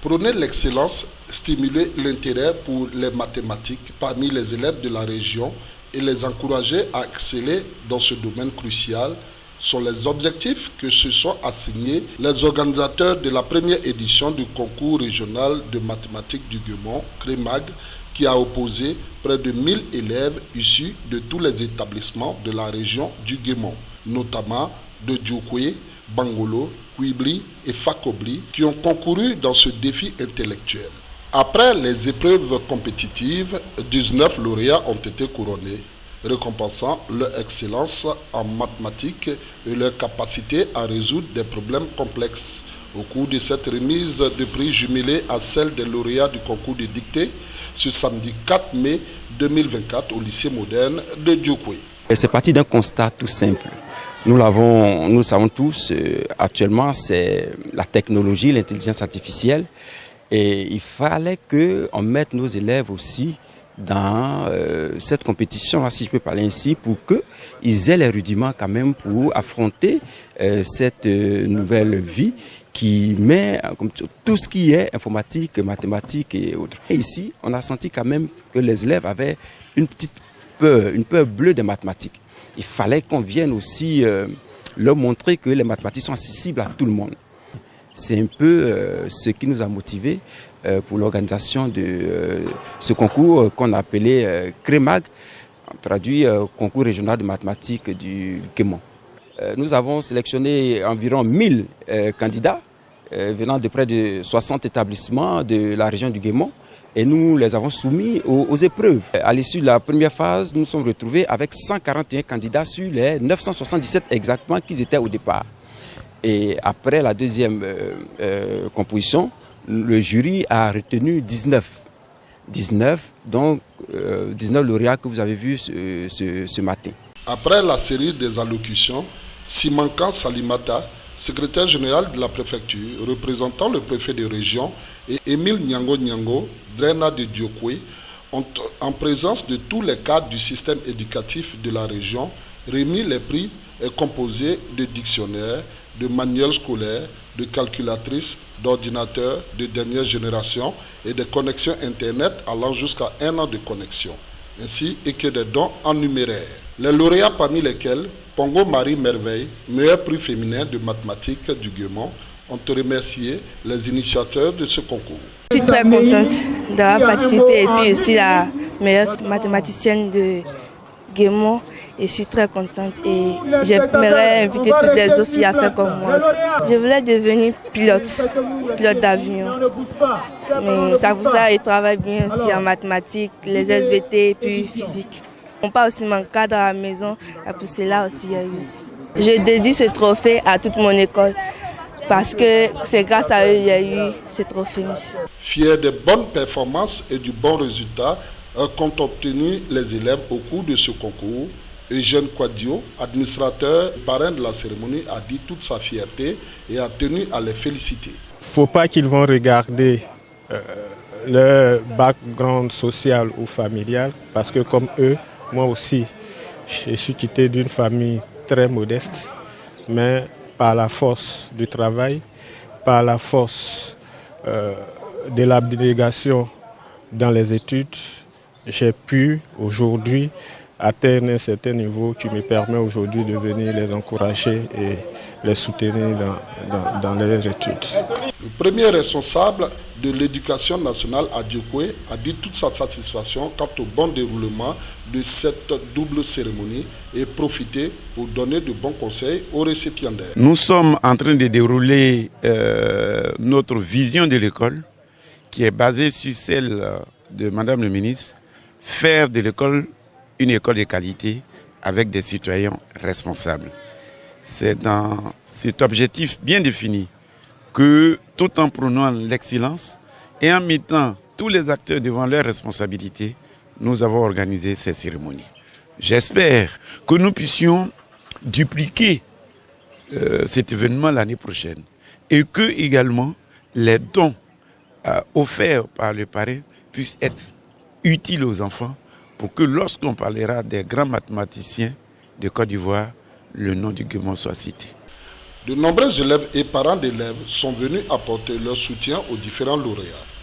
Prôner l'excellence, stimuler l'intérêt pour les mathématiques parmi les élèves de la région et les encourager à exceller dans ce domaine crucial sont les objectifs que se sont assignés les organisateurs de la première édition du concours régional de mathématiques du Guémont, CREMAG, qui a opposé près de 1000 élèves issus de tous les établissements de la région du Guémont, notamment de Djoukoué, Bangolo, Kouibli et Fakobli, qui ont concouru dans ce défi intellectuel. Après les épreuves compétitives, 19 lauréats ont été couronnés, récompensant leur excellence en mathématiques et leur capacité à résoudre des problèmes complexes. Au cours de cette remise de prix jumelée à celle des lauréats du concours de dictée, ce samedi 4 mai 2024 au lycée moderne de Djoukoué. C'est parti d'un constat tout simple. Nous savons tous, actuellement, c'est la technologie, l'intelligence artificielle. Et il fallait qu'on mette nos élèves aussi dans cette compétition, si je peux parler ainsi, pour qu'ils aient les rudiments quand même pour affronter cette nouvelle vie qui met tout ce qui est informatique, mathématiques et autres. Et ici, on a senti quand même que les élèves avaient une peur bleue des mathématiques. Il fallait qu'on vienne aussi leur montrer que les mathématiques sont accessibles à tout le monde. C'est un peu ce qui nous a motivés pour l'organisation de ce concours qu'on a appelé CREMAG, traduit concours régional de mathématiques du Guémont. Nous avons sélectionné environ 1000 candidats venant de près de 60 établissements de la région du Guémont. Et nous les avons soumis aux épreuves. À l'issue de la première phase, nous nous sommes retrouvés avec 141 candidats sur les 977 exactement qu'ils étaient au départ. Et après la deuxième composition, le jury a retenu 19. 19 lauréats que vous avez vus ce matin. Après la série des allocutions, Simankan Salimata, secrétaire général de la préfecture, représentant le préfet de région, et Émile Nyango, Drena de Djoukoué, ont, en présence de tous les cadres du système éducatif de la région, remis les prix composés de dictionnaires, de manuels scolaires, de calculatrices, d'ordinateurs de dernière génération et de connexions Internet allant jusqu'à 1 an de connexion, ainsi que des dons en numéraire. Les lauréats parmi lesquels Pongo Marie Merveille, meilleur prix féminin de mathématiques du Guémont, ont remercié les initiateurs de ce concours. Je suis très contente d'avoir participé et puis aussi la meilleure mathématicienne de Guémont. Et je suis très contente et j'aimerais inviter toutes les autres filles à faire comme moi aussi. Je voulais devenir pilote d'avion. Mais ça pour ça, je travaille bien aussi en mathématiques, les SVT et puis physique. On parle aussi mon cadre à la maison, et pour cela aussi, il y a eu aussi. Je dédie ce trophée à toute mon école parce que c'est grâce à eux qu'il y a eu ce trophée, monsieur. Fiers des bonnes performances et du bon résultat qu'ont obtenu les élèves au cours de ce concours, Eugène Quadio, administrateur et parrain de la cérémonie, a dit toute sa fierté et a tenu à les féliciter. Il ne faut pas qu'ils vont regarder leur background social ou familial parce que comme eux, moi aussi, je suis quitté d'une famille très modeste, mais par la force du travail, par la force de l'abnégation dans les études, j'ai pu aujourd'hui atteindre un certain niveau qui me permet aujourd'hui de venir les encourager et les soutenir dans leurs études. Le premier responsable de l'éducation nationale à Djoukoué a dit toute sa satisfaction quant au bon déroulement de cette double cérémonie et profité pour donner de bons conseils aux récipiendaires. Nous sommes en train de dérouler notre vision de l'école qui est basée sur celle de Madame le ministre, faire de l'école une école de qualité avec des citoyens responsables. C'est dans cet objectif bien défini que, tout en prônant l'excellence et en mettant tous les acteurs devant leurs responsabilités, nous avons organisé ces cérémonies. J'espère que nous puissions dupliquer cet événement l'année prochaine et que également les dons offerts par le parrain puissent être utiles aux enfants pour que lorsqu'on parlera des grands mathématiciens de Côte d'Ivoire, le nom du Guémont soit cité. De nombreux élèves et parents d'élèves sont venus apporter leur soutien aux différents lauréats.